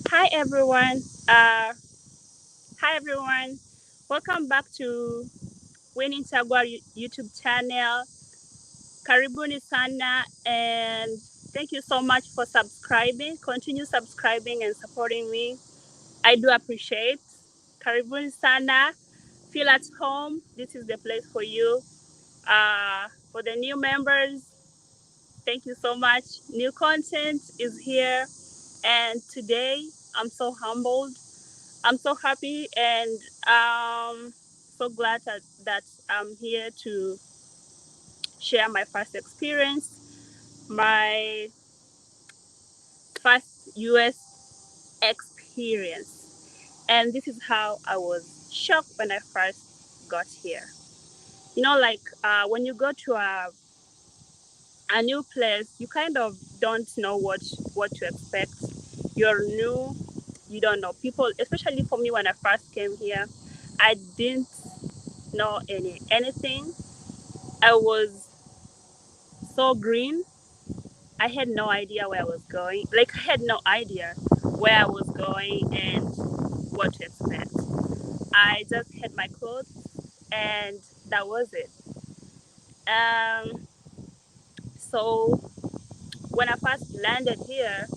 Hi everyone. Uh, Hi everyone. Welcome back to Winning Chagua YouTube channel. Karibuni sana, and thank you so much for subscribing. Continue subscribing and supporting me. I do appreciate. Karibuni sana. Feel at home. This is the place for you. For the new members, thank you so much. New content is here, and today I'm so humbled. I'm so happy and so glad that I'm here to share my first experience, my first US experience. And this is how I was shocked when I first got here. Like when you go to a new place, you kind of don't know what to expect. You're new, you don't know people, especially for me when I first came here. I didn't know anything. I was so green. I had no idea where I was going. Like I had no idea where I was going and what to expect. I just had my clothes and that was it. So when I first landed here,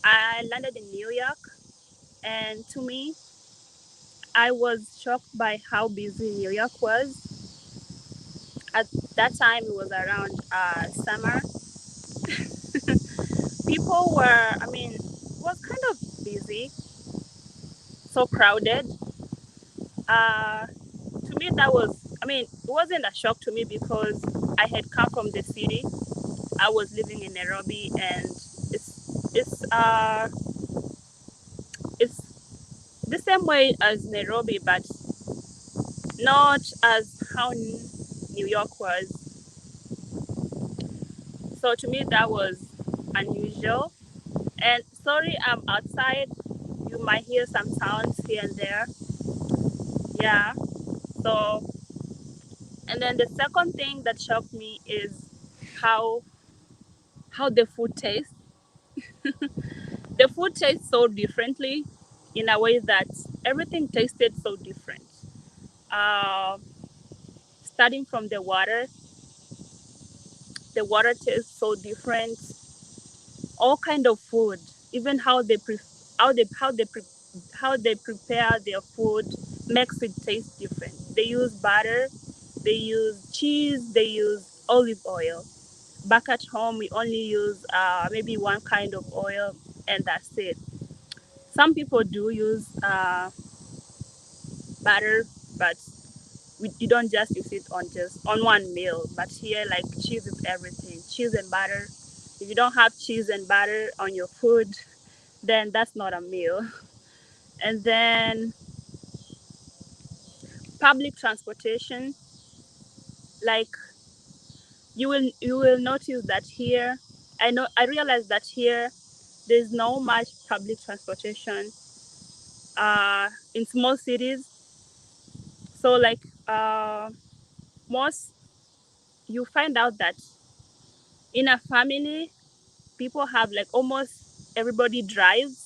I landed in New York, and to me, I was shocked by how busy New York was. At that time, it was around summer. People were, I mean, it was kind of busy, so crowded. Uh, to me, that was, I mean, it wasn't a shock to me because I had come from the city. I was living in Nairobi, and it's the same way as Nairobi, but not as how New York was. So to me, that was unusual. And sorry, I'm outside. You might hear some sounds here and there. Yeah. So, and then the second thing that shocked me is how how the food tastes. The food tastes so differently, in a way that everything tasted so different. Uh, Starting from the water tastes so different. All kind of food, even how they prepare their food makes it taste different. They use butter, they use cheese, they use olive oil. Back at home, we only use maybe one kind of oil, and that's it. Some people do use butter, but you don't just use it on just on one meal. But here, like cheese is everything. Cheese and butter. If you don't have cheese and butter on your food, then that's not a meal. And then public transportation, like you will notice that here, I realize that here there's no much public transportation in small cities. So like most you find out that in a family, people have like almost everybody drives.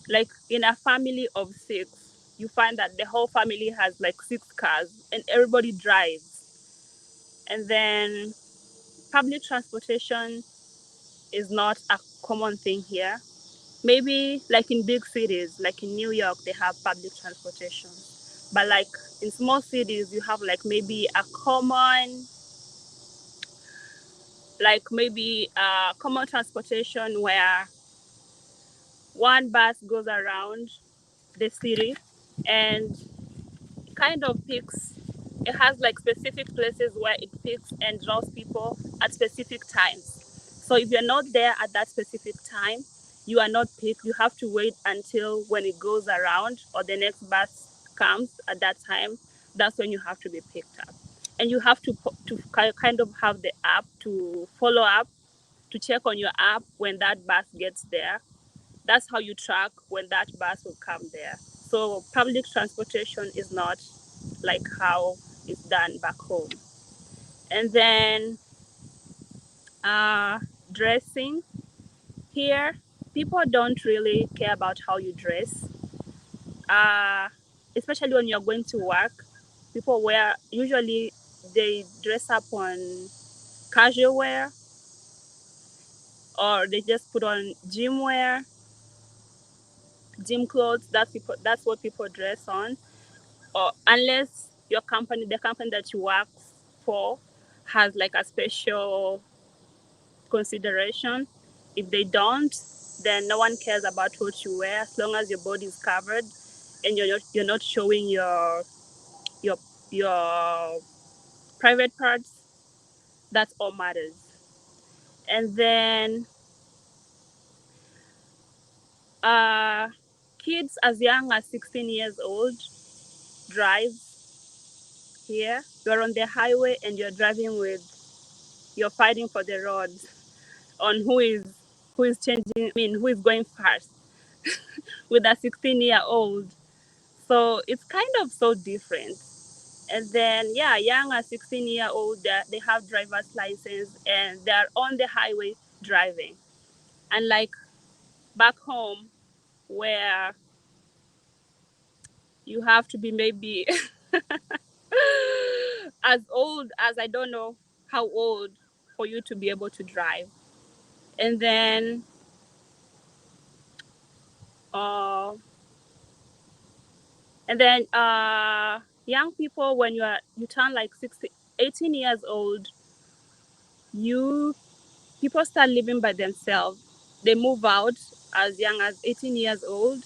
Like in a family of six, you find that the whole family has like six cars and everybody drives. And then public transportation is not a common thing here. Maybe like in big cities, like in New York, they have public transportation. But like in small cities, you have like maybe a common transportation where one bus goes around the city and kind of picks. It has like specific places where it picks and draws people at specific times. So if you're not there at that specific time, you are not picked. You have to wait until when it goes around or the next bus comes at that time. That's when you have to be picked up. And you have to kind of have the app to follow up, to check on your app when that bus gets there. That's how you track when that bus will come there. So public transportation is not like how it's done back home. And then uh, dressing here. people don't really care about how you dress, uh, especially when you're going to work. People wear, usually they dress up on casual wear, or they just put on gym wear, gym clothes. That's what people dress on. Or unless your company, the company that you work for, has like a special consideration. If they don't, then no one cares about what you wear as long as your body is covered and you're not showing your your private parts. That's all matters. And then uh, kids as young as 16 years old drive here. You're on the highway and you're fighting for the roads on who is changing. I mean, who is going first with a 16-year-old. So it's kind of so different. And then, yeah, young as 16-year-old, they have driver's license and they're on the highway driving. And like back home, where you have to be maybe as old as, I don't know how old, for you to be able to drive. And then uh, young people, when you turn like 16, 18 years old, you people start living by themselves. They move out as young as 18 years old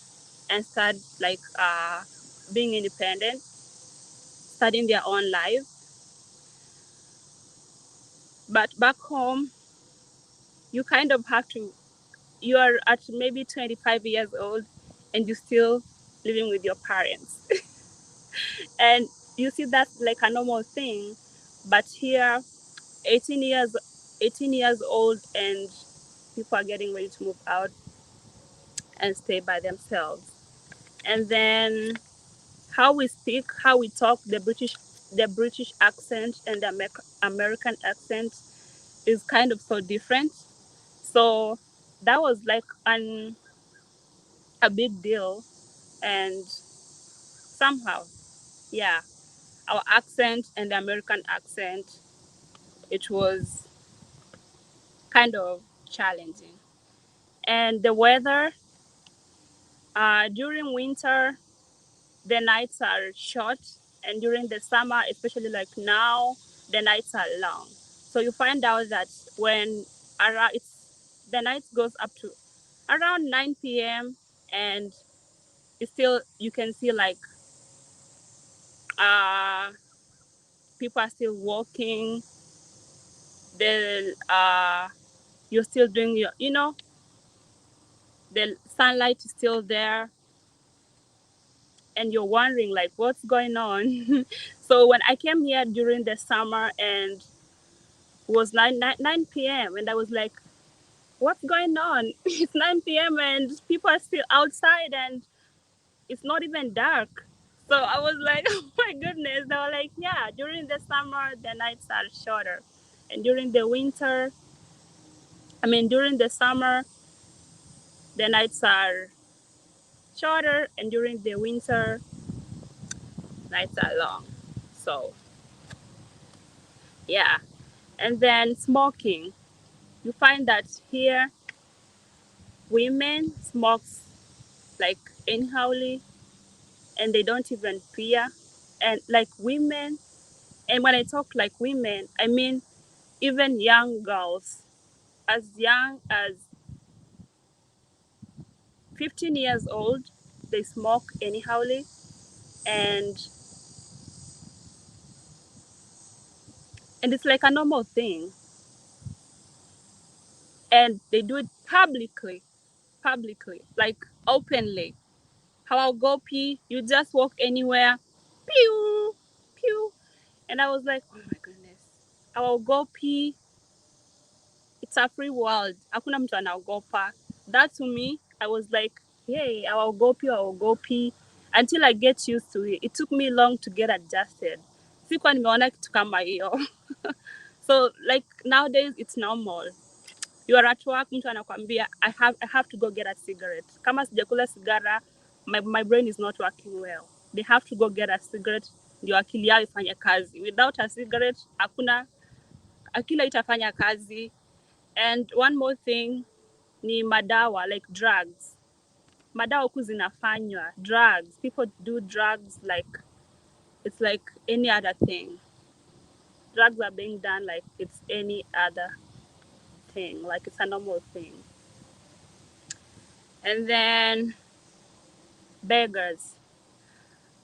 and start like being independent, starting their own life. But back home, you kind of have to. You are at maybe 25 years old, and you're still living with your parents, and you see that's like a normal thing. But here, 18 years, 18 years old, and people are getting ready to move out and stay by themselves. And then how we speak, how we talk, the British accent and the American accent is kind of so different. So that was like a big deal. And somehow, yeah, our accent and the American accent, it was kind of challenging. And the weather, during winter, the nights are short, and during the summer, especially like now, the nights are long. So you find out that when the night goes up to around 9 p.m. and it's still, you can see like uh, people are still walking. You're still doing the sunlight is still there, and you're wondering like what's going on. So when I came here during the summer and it was 9 p.m. and I was like, what's going on? It's 9 p.m. and people are still outside and it's not even dark. So I was like, oh my goodness. They were like, yeah, during the summer, the nights are shorter. And during the summer, the nights are shorter. And during the winter, nights are long. So, yeah. And then smoking. You find that here, women smokes like anyhowly, and they don't even fear. And like women, and when I talk like women, I mean even young girls, as young as 15 years old, they smoke anyhowly, and it's like a normal thing, and they do it publicly, like openly. How I'll go pee, you just walk anywhere, pew, pew, and I was like, oh my goodness, I will go pee. It's a free world. Hakuna mtu anaogopa. That to me, I was like, hey, I will go pee until I get used to it. It took me long to get adjusted. Sikuwa nimeona kitu kama hiyo. So like nowadays it's normal. You are at work, mtu anakwambia I have to go get a cigarette. Kama sijakula sigara, my brain is not working well. They have to go get a cigarette ndio akili yao ifanye kazi. Without a cigarette, hakuna akili itafanya kazi. And one more thing ni madawa, like drugs. Madawa huku zinafanywa, drugs. People do drugs like it's like any other thing. Drugs are being done like it's any other thing, like it's a normal thing. And then beggars.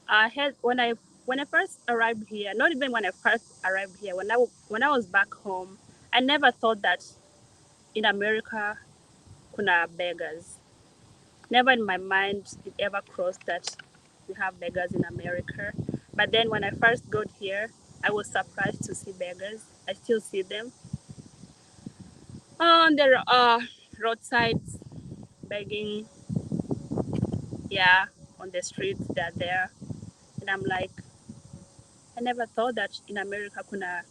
I had when I first arrived here, not even when I first arrived here, when I was back home, I never thought that in America kuna beggars. Never in my mind it ever crossed that we have beggars in America. But then when I first got here, I was surprised to see beggars. I still see them on the roadsides begging. Yeah, on the streets they're there, and I'm like, I never thought that in America kuna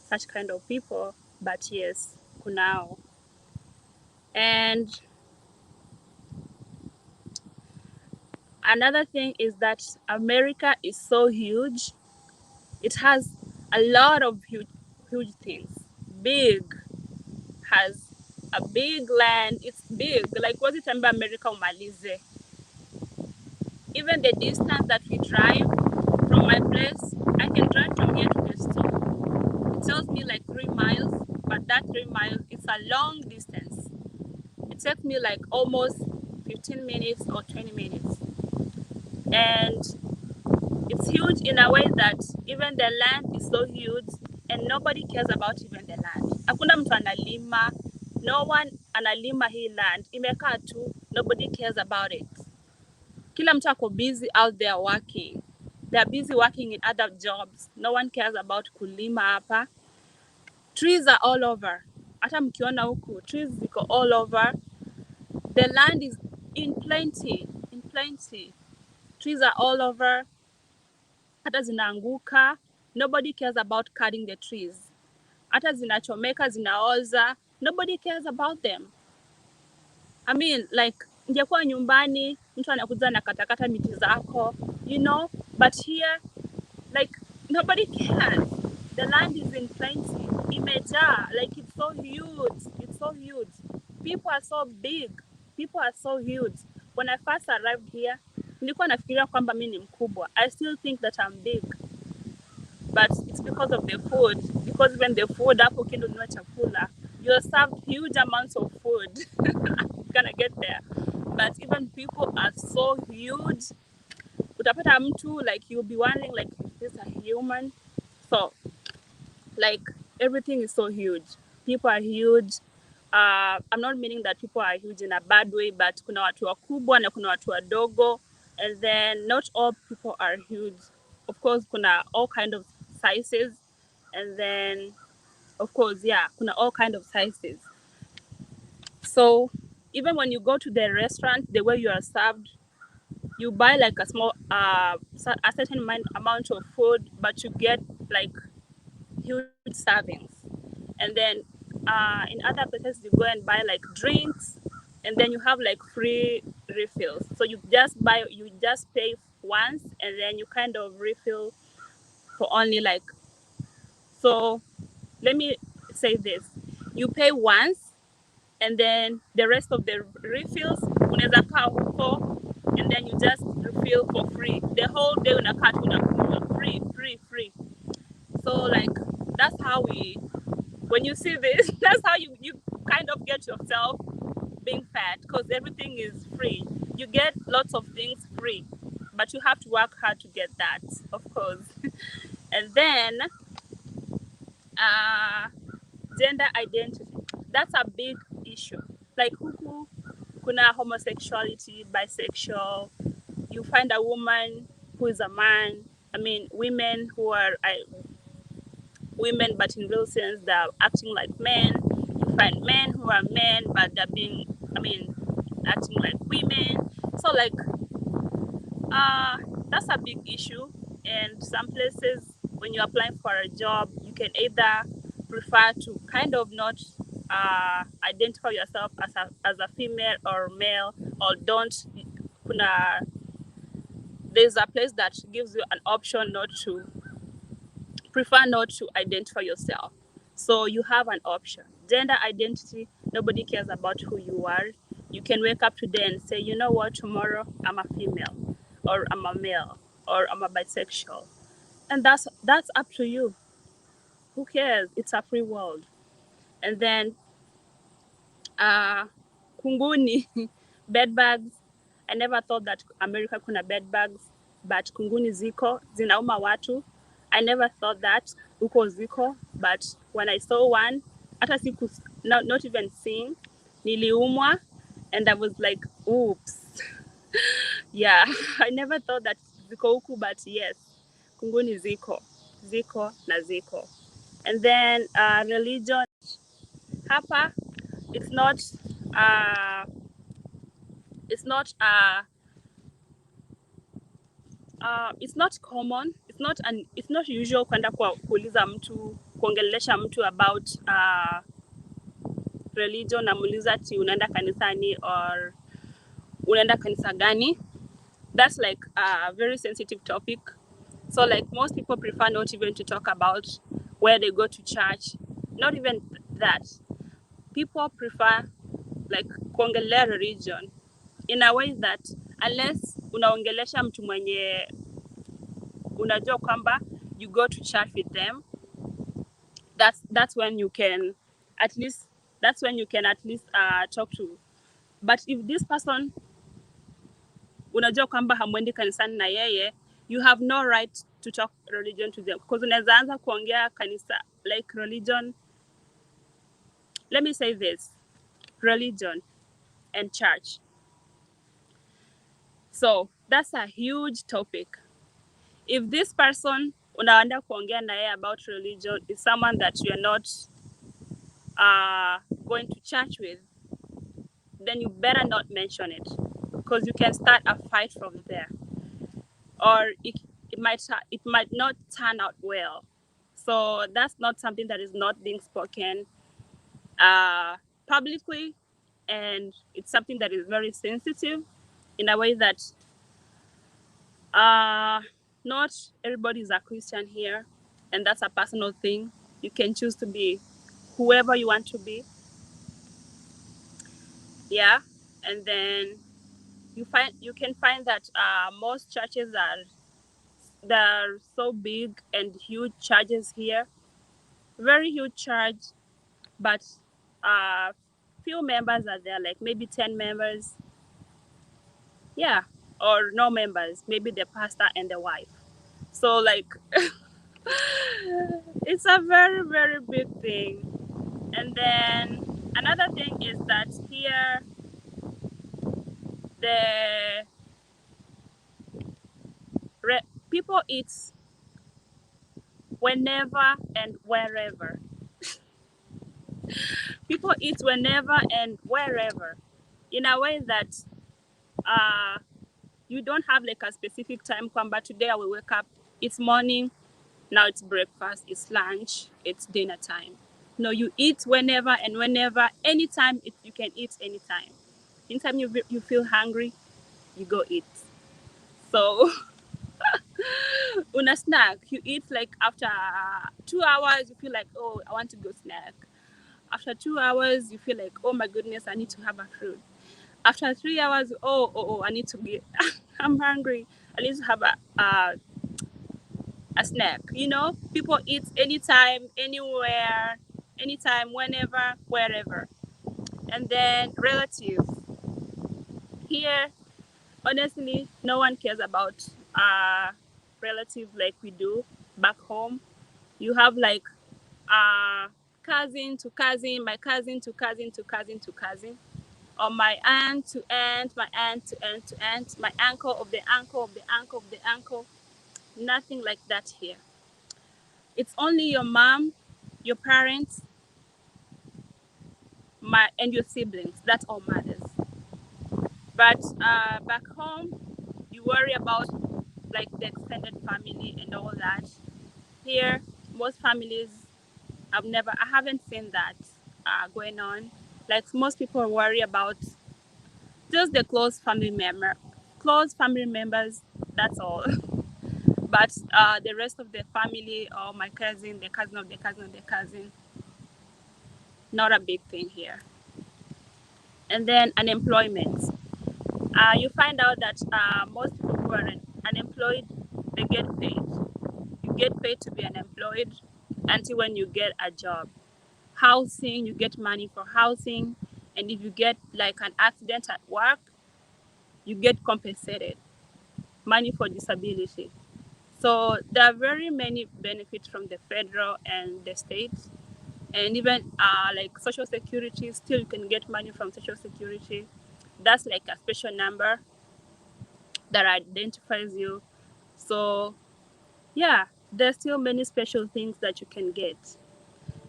such kind of people, but yes, kunao. And another thing is that America is so huge. It has a lot of huge things. Big, has a big land. It's big. Like was it America umalize? Even the distance that we drive from my place, I can drive from here to the store. It tells me like 3 miles, but that 3 miles, it's a long distance. It takes me like almost 15 minutes or 20 minutes. And it's huge in a way that even the land is so huge and nobody cares about even the land. Hakuna mtu analima, no one analima hii land. Imekaa tu, nobody cares about it. Kila mtu ako busy out there working. They're busy working in other jobs. No one cares about kulima hapa. Trees are all over. Hata mkiona huku, trees ziko all over. The land is in plenty, in plenty. Trees are all over. Hata zinaanguka. Nobody cares about cutting the trees. Hata zinachomeka, zinaoza. Nobody cares about them. I mean, like, ingekuwa nyumbani, mtu anakuja na katakata miti zako, you know, but here, like, nobody cares. The land is in plenty. Imejaa, like, it's so huge. It's so huge. People are so big. People are so huge. When I first arrived here, nilikuwa nafikiria kwamba mimi ni mkubwa. I still think that I'm big. But it's because of the food. Because when the food, hapo ukinunua chakula, you're served huge amounts of food. Gonna get there. But even people are so huge. Utapata mtu, like, you'll be wondering, like, is this a human? So, like, everything is so huge. People are huge. I'm not meaning that people are huge in a bad way, but kuna watu wakubwa na kuna watu wadogo. And then not all people are huge. Of course, kuna all kind of sizes. And then, of course, yeah, kuna all kind of sizes. So even when you go to the restaurant, the way you are served, you buy like a small, a certain amount of food, but you get like huge servings. And then in other places, you go and buy like drinks, and then you have like free refills. So you just pay once, and then you kind of refill for only like. So let me say this: you pay once, and then the rest of the refills unaweza kaa huko, and then you just refill for free the whole day. Unakaa tu unakunywa free. So like that's how when you see this, that's how you kind of get yourself being fat, because everything is free. You get lots of things free, but you have to work hard to get that, of course. And then gender identity, that's a big issue. Like huku kuna homosexuality, bisexual. You find a woman who is a man. I mean, women who are women, but in real sense, they're acting like men. You find men who are men, but they're acting like women. So like, that's a big issue. And some places, when you're applying for a job, you can either prefer to kind of not identify yourself as a female or male, or don't. Kuna, there's a place that gives you an option not to, prefer not to identify yourself. So you have an option. Gender identity, nobody cares about who you are. You can wake up today and say, you know what, tomorrow I'm a female, or I'm a male, or I'm a bisexual. And that's up to you. Who cares? It's a free world. And then kunguni, bed bugs. I never thought that America kuna bed bugs, but kunguni ziko zinauma watu. I never thought that uko ziko, but when I saw one, hata siku, not even seeing, niliumwa, and I was like, oops. Yeah, I never thought that ziko huku, but yes, kunguni ziko na ziko. And then religion, hapa, it's not uh, it's not it's not common, it's not usual kwenda kuuliza mtu, kuongelesha mtu about religion, namuuliza ati unaenda kanisani or unaenda kanisa gani. That's like a very sensitive topic, so like most people prefer not even to talk about where they go to church. Not even that, people prefer like kuongelea religion in a way that unless unaongelesha mtu mwenye unajua kwamba you go to church with them, that's when you can at least talk to. But if this person unajua kwamba hamwendi kanisani na yeye, you have no right to talk religion to them, because unaweza anza kuongea kanisa, like religion. Let me say this, religion and church, so that's a huge topic. If this person unaenda kuongea na yeye about religion is someone that you are not going to church with, then you better not mention it, because you can start a fight from there, or it might not turn out well. So that's not something that is not being spoken publicly, and it's something that is very sensitive in a way that not everybody is a Christian here, and that's a personal thing. You can choose to be whoever you want to be. Yeah, and then you can find that most churches they're so big and huge churches here, very huge church, but few members are there, like maybe 10 members. Yeah, or no members, maybe the pastor and the wife. So like it's a very, very big thing. And then another thing is that here the people eat whenever and wherever. People eat whenever and wherever, in a way that you don't have like a specific time kwamba today I will wake up, it's morning, now it's breakfast, it's lunch, it's dinner time. No, you eat whenever and whenever, anytime. You can eat anytime. Anytime you feel hungry, you go eat. So una snack, you eat like after 2 hours, you feel like, oh, I want to go snack. After 2 hours, you feel like, oh my goodness, I need to have a fruit. After 3 hours, oh, I need to get, I'm hungry. I need to have a snack. People eat anytime, anywhere, anytime, whenever, wherever. And then relatives. Here, honestly, no one cares about relatives like we do back home. You have like cousin to cousin, my cousin to cousin to cousin to cousin, or my aunt to aunt, my aunt to aunt to aunt, my uncle of the uncle of the uncle of the uncle. Nothing like that here. It's only your mom, your parents, and your siblings. That's all matters. But back home, you worry about like the extended family and all that. Here, most families, I haven't seen that. going on. Like most people worry about just the close family members. That's all. But the rest of the family, or my cousin, the cousin of the cousin of the cousin, not a big thing here. And then unemployment. You find out that most people who are unemployed, they get paid. You get paid to be unemployed until when you get a job. Housing, you get money for housing. And if you get like an accident at work, you get compensated. Money for disability. So there are very many benefits from the federal and the states. And even like social security, still you can get money from social security. That's like a special number that identifies you. So yeah, there's still many special things that you can get.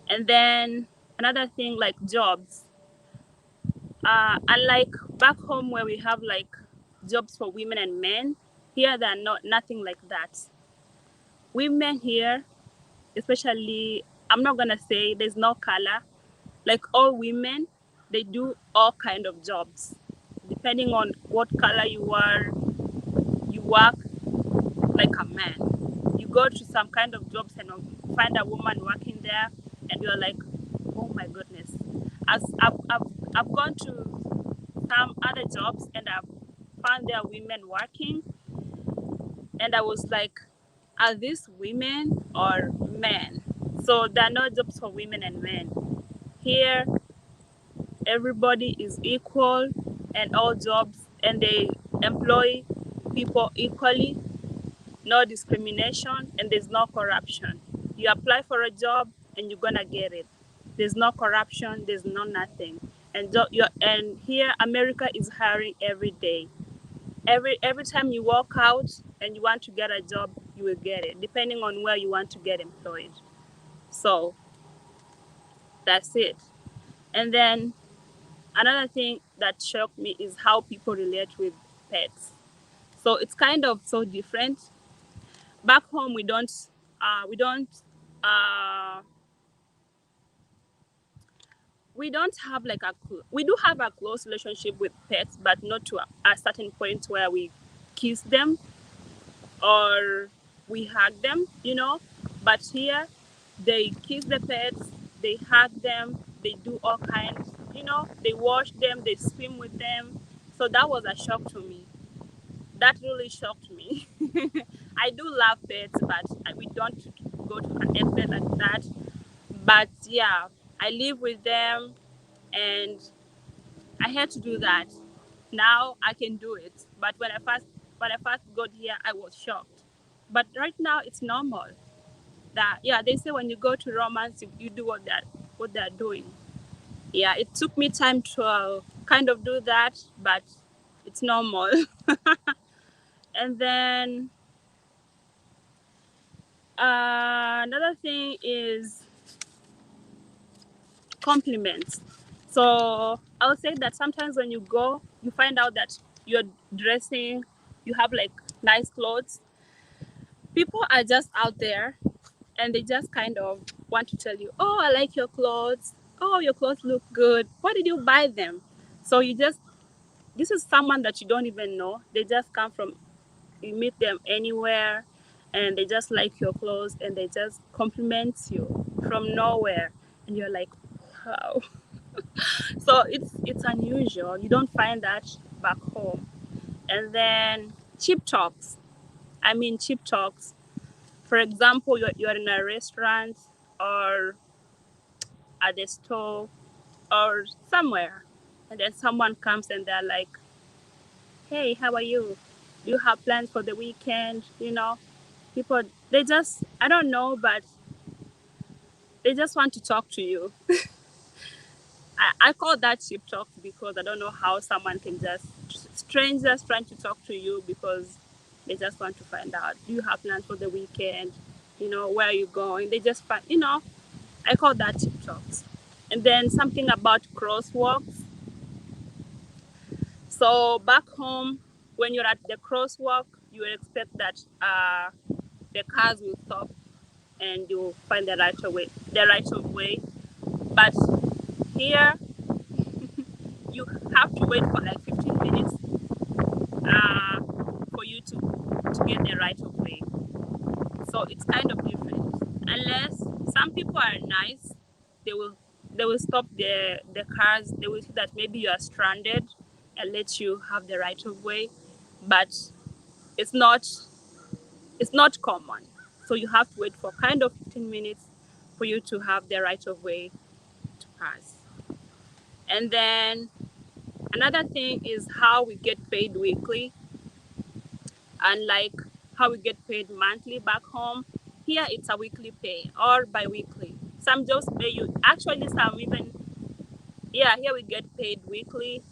And then another thing like jobs. Unlike back home where we have like jobs for women and men, here there are not nothing like that. Women here, especially, I'm not gonna say there's no color. Like all women, they do all kind of jobs. Depending on what color you are, you work like a man. You go to some kind of jobs and find a woman working there, and you're like, oh my goodness. As I've gone to some other jobs and I've found there women working, and I was like, are these women or men? So there are no jobs for women and men. Here, everybody is equal and all jobs, and they employ people equally, no discrimination, and there's no corruption. You apply for a job and you're gonna get it. There's no corruption, there's no nothing. And here America is hiring every day. Every time you walk out and you want to get a job, you will get it, depending on where you want to get employed. So that's it. And then another thing that shocked me is how people relate with pets. So it's kind of so different. Back home, uh, we don't have like we do have a close relationship with pets, but not to a certain point where we kiss them or we hug them, you know. But here, they kiss the pets, they hug them, they do all kinds, you know. They wash them, they swim with them. So that was a shock to me. That really shocked me. I do love pets, but we don't go to an extent like that. But yeah, I live with them, and I had to do that. Now I can do it. But when I first got here, I was shocked. But right now it's normal. That yeah, they say when you go to romance, you do what they're doing. Yeah, it took me time to kind of do that, but it's normal. And then another thing is compliments. So I would say that sometimes when you go, you find out that you're dressing, you have like nice clothes. People are just out there and they just kind of want to tell you, oh, I like your clothes. Oh, your clothes look good. Where did you buy them? So this is someone that you don't even know. They just come from, you meet them anywhere and they just like your clothes and they just compliment you from nowhere. And you're like, wow. So it's unusual. You don't find that back home. And then cheap talks. I mean cheap talks. For example, you're in a restaurant or at the store or somewhere, and then someone comes and they're like, "Hey, how are you? Do you have plans for the weekend?" You know, people they just I don't know, but they just want to talk to you. I call that cheap talk because I don't know how someone can just strangers trying to talk to you because they just want to find out, do you have plans for the weekend? You know, where are you going? They just find, I call that cheap talks. And then something about crosswalks. So back home, when you're at the crosswalk, you will expect that the cars will stop and you'll find the right of way. But here you have to wait for like 15 minutes uh, for you to get the right of way. So it's kind of different. Unless some people are nice, they will they will stop the cars. They will see that maybe you are stranded and let you have the right of way. But it's not it's not common. So you have to wait for kind of 15 minutes for you to have the right of way to pass. And then another thing is how we get paid weekly, and like how we get paid monthly back home. Here it's a weekly pay or bi-weekly. Some jobs pay you, actually some even, yeah, here we get paid weekly,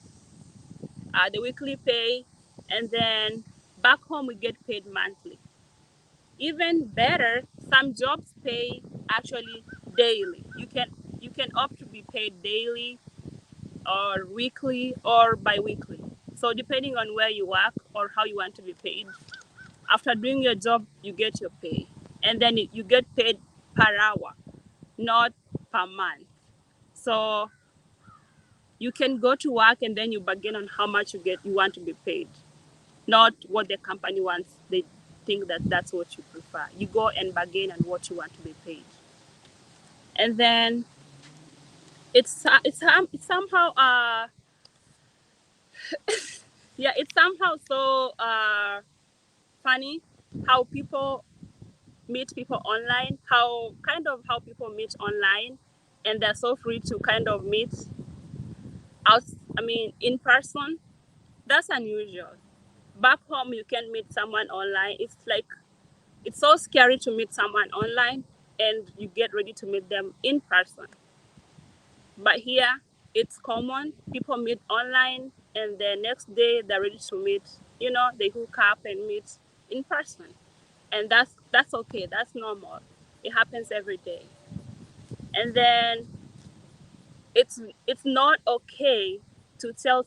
the weekly pay, and then back home we get paid monthly. Even better, some jobs pay actually daily. You can opt to be paid daily or weekly or bi-weekly. So depending on where you work or how you want to be paid, after doing your job, you get your pay. And then you get paid per hour, not per month. So you can go to work and then you bargain on how much you want to be paid, not what the company wants. They think that that's what you prefer. You go and bargain on what you want to be paid. And then it's somehow yeah, it's somehow so funny how people meet people online, how people meet online, and they're so free to kind of meet out. I mean, in person. That's unusual. Back home, you can meet someone online. It's so scary to meet someone online, and you get ready to meet them in person. But here, it's common. People meet online, and the next day they're ready to meet. They hook up and meet in person, and that's okay. That's normal. It happens every day. And then it's not okay to tell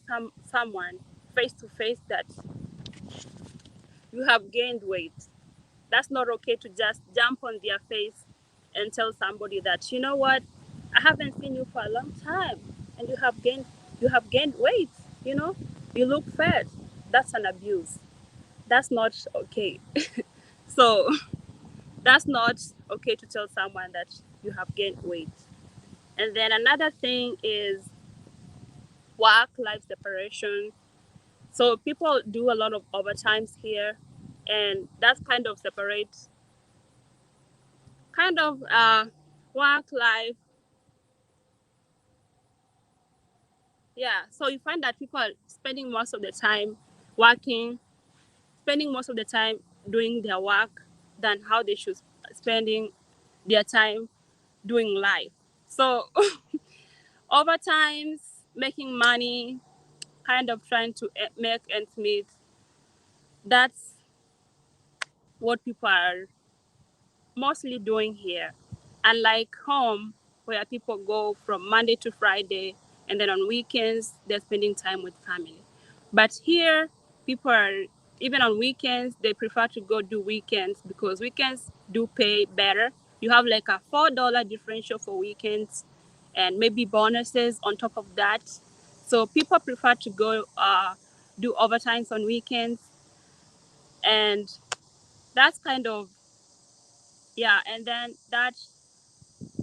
someone face to face that you have gained weight. That's not okay to just jump on their face and tell somebody that, you know what, I haven't seen you for a long time and you have gained weight, you know, you look fat. That's an abuse. That's not okay. So that's not okay to tell someone that you have gained weight. And then another thing is work life separation. So people do a lot of overtimes here, and that's kind of separates kind of work life. Yeah, so you find that people are spending most of the time working, spending most of the time doing their work than how they should spending their time doing life. So overtimes, making money, kind of trying to make ends meet. That's what people are mostly doing here. Unlike home, where people go from Monday to Friday, and then on weekends, they're spending time with family. But here, people are, even on weekends, they prefer to go do weekends because weekends do pay better. You have like a $4 differential for weekends and maybe bonuses on top of that. So people prefer to go do overtimes on weekends. And that's kind of, yeah, and then that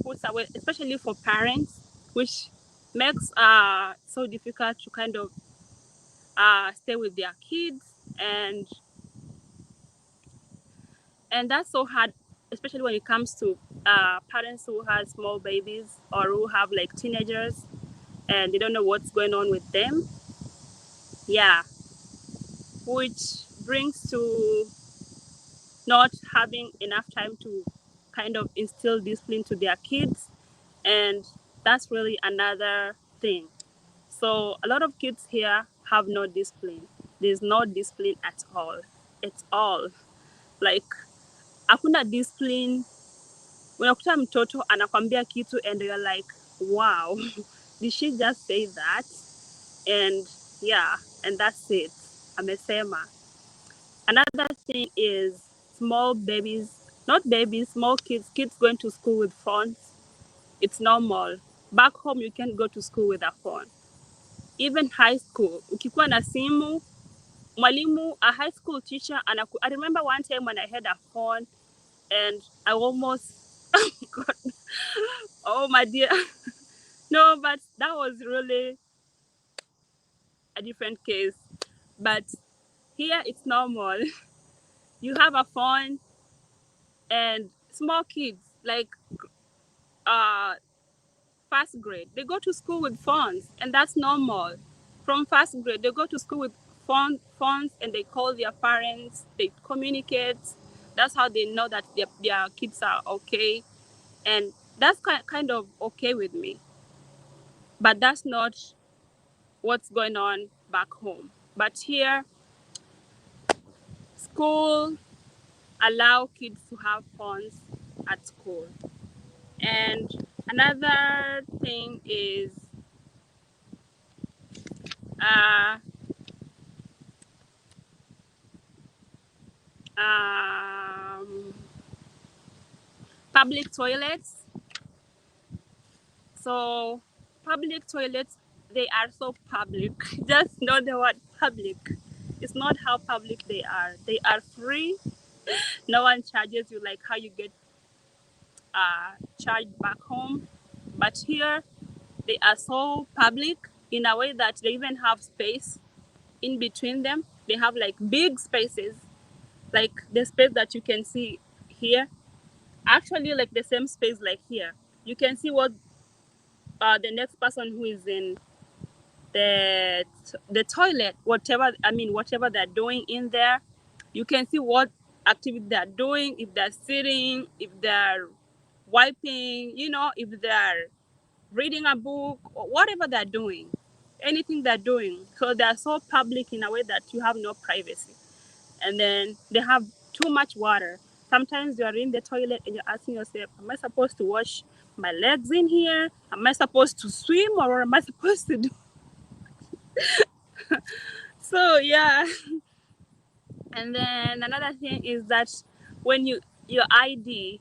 puts away, especially for parents, which makes so difficult to kind of stay with their kids, and that's so hard, especially when it comes to parents who have small babies or who have like teenagers and they don't know what's going on with them. Yeah, which brings to not having enough time to kind of instill discipline to their kids, and that's really another thing. So a lot of kids here have no discipline. There's no discipline at all. It's all like hakuna discipline. Unakuta mtoto anakwambia kitu and you're like, wow, did she just say that? And yeah, and that's it. Amesema. Another thing is small babies, not babies, small kids going to school with phones. It's normal. Back home, you can go to school with a phone. Even high school, ukikuwa na simu, mwalimu, a high school teacher, I remember one time when I had a phone and I almost got, oh my dear. No, but that was really a different case. But here it's normal. You have a phone and small kids, like uh, first grade, they go to school with phones, and that's normal. From first grade, they go to school with phones and they call their parents, they communicate. That's how they know that their kids are okay. And that's kind of okay with me. But that's not what's going on back home. But here, school allow kids to have phones at school. And another thing is uh, um, public toilets. So public toilets, they are so public. Just know the word public. It's not how public they are. They are free. No one charges you like how you get charged back home. But here, they are so public in a way that they even have space in between them. They have like big spaces, like the space that you can see here. Actually, like the same space like here. You can see what the next person who is in the toilet, whatever they're doing in there. You can see what activity they're doing, if they're sitting, if they're wiping, if they're reading a book, or whatever they're doing, anything they're doing. So they're so public in a way that you have no privacy. And then they have too much water. Sometimes you are in the toilet and you're asking yourself, am I supposed to wash my legs in here? Am I supposed to swim, or am I supposed to do? So yeah. And then another thing is that when your ID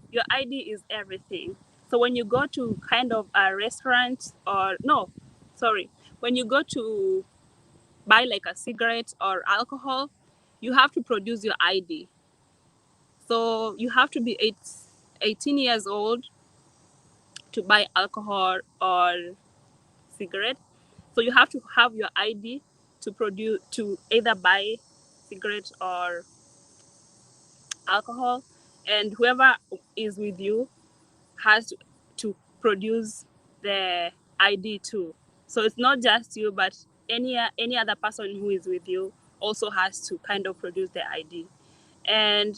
is everything. So when you go to kind of a restaurant, or no, sorry, when you go to buy like a cigarette or alcohol, you have to produce your ID. So you have to be 18 years old to buy alcohol or cigarette. So you have to have your ID to either buy cigarette or alcohol, and whoever is with you has to produce the ID too. So it's not just you, but any other person who is with you also has to kind of produce the ID. And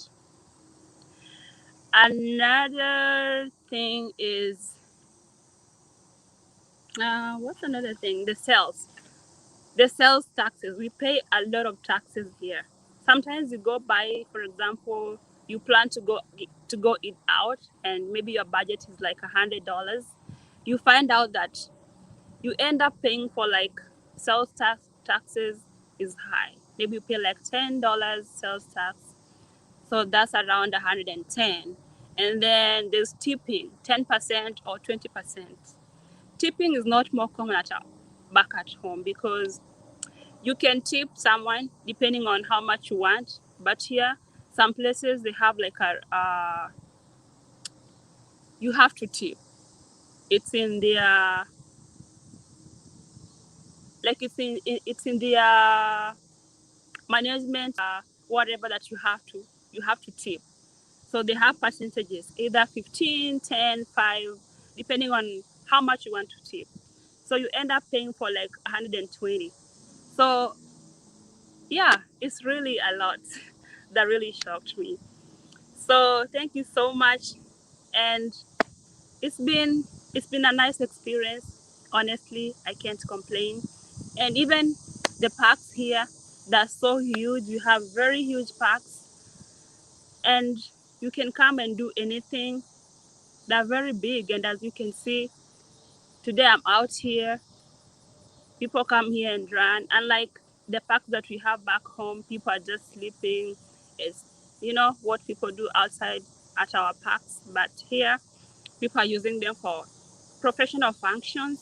another thing is what's another thing? The sales taxes. We pay a lot of taxes here. Sometimes you go buy, for example, you plan to go eat out, and maybe your budget is like $100. You find out that you end up paying for like taxes is high. Maybe you pay like $10 sales tax, so that's around 110. And then there's tipping, 10% or 20%. Tipping is not more common back at home, because you can tip someone depending on how much you want, but here, some places they have like you have to tip. It's in their it's in their management, whatever that you have to tip. So they have percentages, either 15, 10, 5, depending on how much you want to tip. So you end up paying for like 120. So yeah, it's really a lot. That really shocked me. So thank you so much, and it's been it's been a nice experience. Honestly, I can't complain. And even the parks here, they're so huge. You have very huge parks, and you can come and do anything. They're very big, and as you can see, today I'm out here. People come here and run. Unlike the parks that we have back home, people are just sleeping. It's what people do outside at our parks, but here people are using them for professional functions,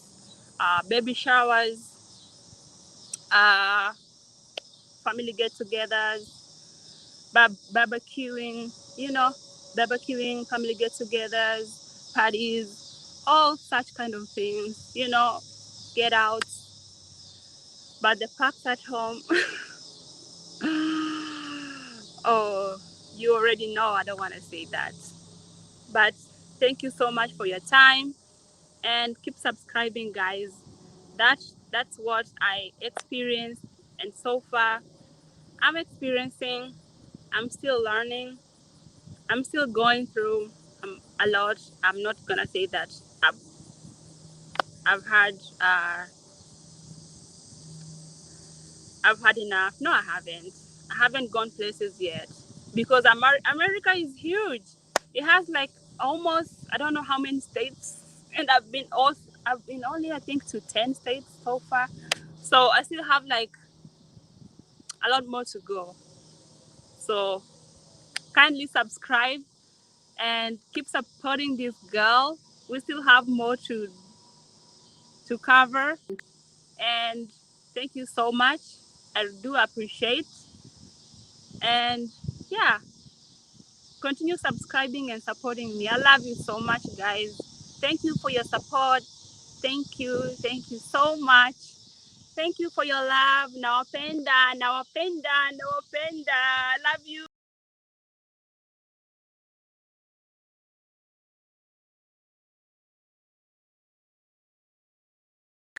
baby showers, uh, family get-togethers, barbecuing, barbecuing, family get-togethers, parties, all such kind of things, get out. But the parks at home, oh, you already know I don't want to say that. But thank you so much for your time and keep subscribing, guys. That's what I experienced, and so far I'm experiencing. I'm still learning. I'm still going through a lot. I'm not gonna say that I've had I've had enough. No, I haven't. I haven't gone places yet because America is huge. It has like almost I don't know how many states, and I've been only I think to 10 states so far. So I still have like a lot more to go. So kindly subscribe and keep supporting this girl. We still have more to cover. And thank you so much. I do appreciate. And yeah, continue subscribing and supporting me. I love you so much, guys. Thank you for your support. Thank you. Thank you so much. Thank you for your love. Nawapenda, nawapenda, nawapenda. I love you.